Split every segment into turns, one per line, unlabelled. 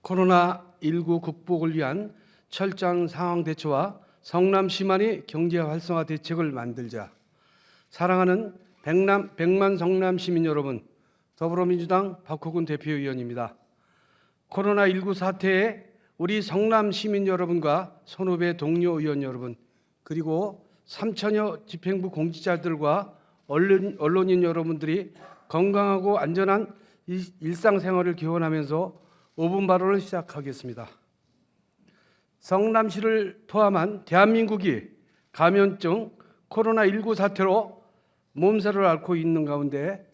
코로나19 극복을 위한 철저한 상황 대처와 성남시만이 경제 활성화 대책을 만들자. 사랑하는 백만 성남 시민 여러분, 더불어민주당 박호근 대표위원입니다. 코로나19 사태에 우리 성남 시민 여러분과 선후배 동료 의원 여러분, 그리고 3천여 집행부 공직자들과 언론인 여러분들이 건강하고 안전한 일상생활을 기원하면서 5분 발언을 시작하겠습니다. 성남시를 포함한 대한민국이 감염증 코로나19 사태로 몸살을 앓고 있는 가운데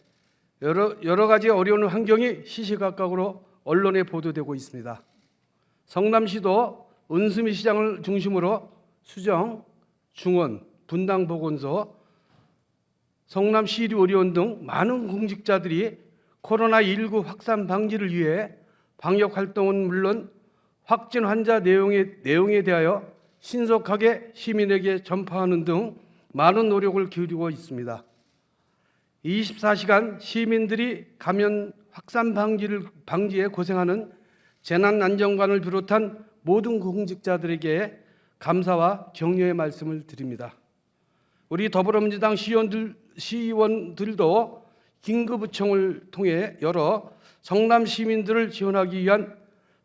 여러 가지 어려운 환경이 시시각각으로 언론에 보도되고 있습니다. 성남시도 은수미 시장을 중심으로 수정, 중원, 분당보건소, 성남시의료원 등 많은 공직자들이 코로나19 확산 방지를 위해 방역 활동은 물론 확진 환자 내용에 대하여 신속하게 시민에게 전파하는 등 많은 노력을 기울이고 있습니다. 24시간 시민들이 감염 확산 방지에 고생하는 재난안전관을 비롯한 모든 공직자들에게 감사와 격려의 말씀을 드립니다. 우리 더불어민주당 시의원들도 긴급의총을 통해 열어 성남 시민들을 지원하기 위한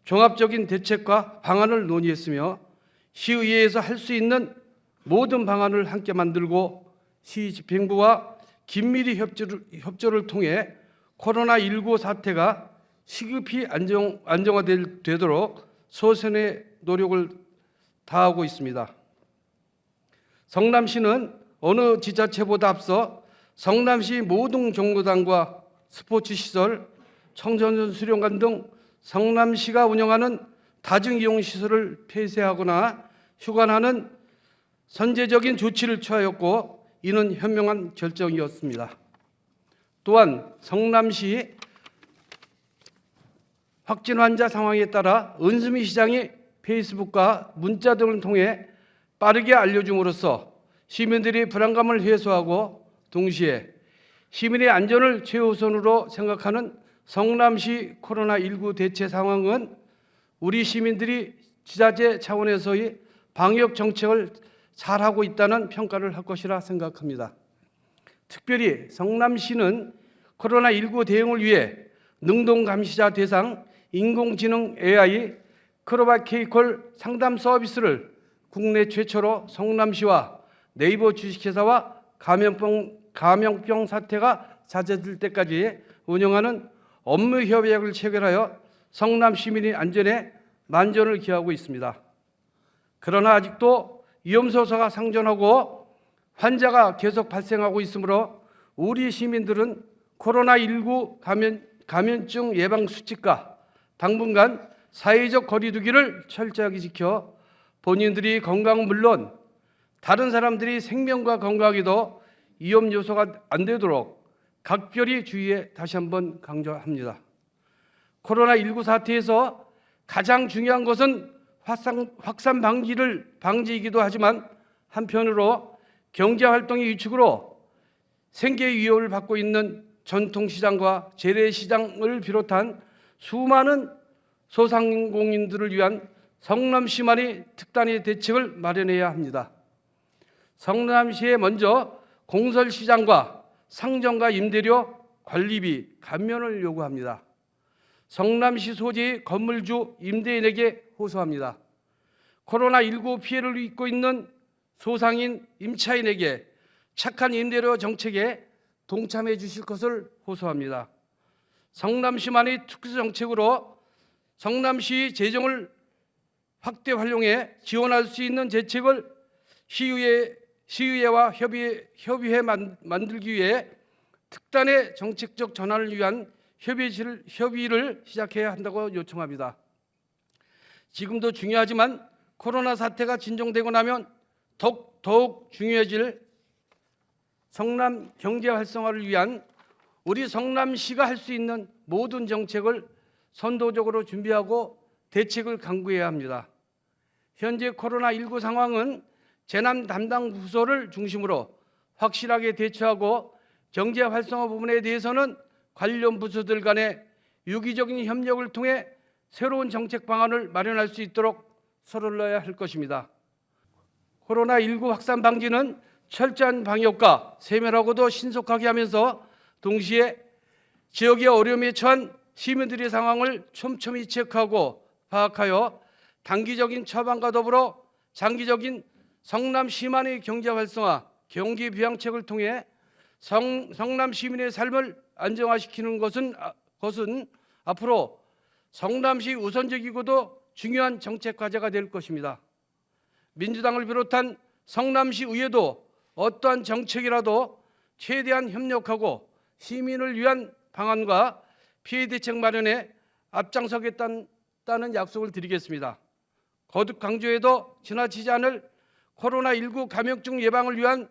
종합적인 대책과 방안을 논의했으며 시의회에서 할 수 있는 모든 방안을 함께 만들고 시 집행부와 긴밀히 협조를 통해 코로나19 사태가 시급히 안정화되도록 소선의 노력을 다하고 있습니다. 성남시는 어느 지자체보다 앞서 성남시 모든 종로당과 스포츠시설, 청소년 수련관 등 성남시가 운영하는 다중이용시설을 폐쇄하거나 휴관하는 선제적인 조치를 취하였고 이는 현명한 결정이었습니다. 또한 성남시 확진 환자 상황에 따라 은수미 시장이 페이스북과 문자 등을 통해 빠르게 알려줌으로써 시민들이 불안감을 해소하고 동시에 시민의 안전을 최우선으로 생각하는 성남시 코로나19 대체 상황은 우리 시민들이 지자체 차원에서의 방역 정책을 잘하고 있다는 평가를 할 것이라 생각합니다. 특별히 성남시는 코로나19 대응을 위해 능동감시자 대상 인공지능 AI 크로바케이콜 상담 서비스를 국내 최초로 성남시와 네이버 주식회사와 감염병 사태가 잦아들 때까지 운영하는 업무 협약을 체결하여 성남 시민의 안전에 만전을 기하고 있습니다. 그러나 아직도 위험소사가 상존하고 환자가 계속 발생하고 있으므로 우리 시민들은 코로나19 감염증 예방 수칙과 당분간 사회적 거리 두기를 철저하게 지켜 본인들이 건강은 물론 다른 사람들이 생명과 건강에도 위험 요소가 안 되도록 각별히 주의해 다시 한번 강조합니다. 코로나19 사태에서 가장 중요한 것은 확산 방지이기도 하지만 한편으로 경제활동의 위축으로 생계 위협을 받고 있는 전통시장과 재래시장을 비롯한 수많은 소상공인들을 위한 성남시만이 특단의 대책을 마련해야 합니다. 성남시에 먼저 공설시장과 상점과 임대료, 관리비 감면을 요구합니다. 성남시 소재의 건물주 임대인에게 호소합니다. 코로나19 피해를 입고 있는 소상인 임차인에게 착한 임대료 정책에 동참해 주실 것을 호소합니다. 성남시만의 특수 정책으로 성남시 재정을 확대 활용해 지원할 수 있는 대책을 시의회와 협의해 만들기 위해 특단의 정책적 전환을 위한 협의를 시작해야 한다고 요청합니다. 지금도 중요하지만 코로나 사태가 진정되고 나면 더욱 중요해질 성남 경제 활성화를 위한 우리 성남시가 할 수 있는 모든 정책을 선도적으로 준비하고 대책을 강구해야 합니다. 현재 코로나19 상황은 재난 담당 부서를 중심으로 확실하게 대처하고 경제 활성화 부분에 대해서는 관련 부서들 간의 유기적인 협력을 통해 새로운 정책 방안을 마련할 수 있도록 서둘러야 할 것입니다. 코로나19 확산 방지는 철저한 방역과 세밀하고도 신속하게 하면서 동시에 지역의 어려움에 처한 시민들의 상황을 촘촘히 체크하고 파악하여 단기적인 처방과 더불어 장기적인 성남 시만의 경제 활성화, 경기 부양책을 통해 성남 시민의 삶을 안정화시키는 것은 앞으로 성남시 우선적이고도 중요한 정책 과제가 될 것입니다. 민주당을 비롯한 성남시 의회도 어떠한 정책이라도 최대한 협력하고 시민을 위한 방안과 피해 대책 마련에 앞장서겠다는 약속을 드리겠습니다. 거듭 강조해도 지나치지 않을 코로나19 감염증 예방을 위한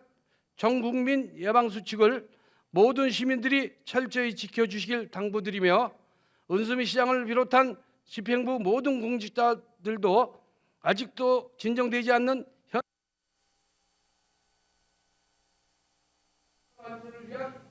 전국민 예방수칙을 모든 시민들이 철저히 지켜주시길 당부드리며 은수미 시장을 비롯한 집행부 모든 공직자들도 아직도 진정되지 않는 현안을 위한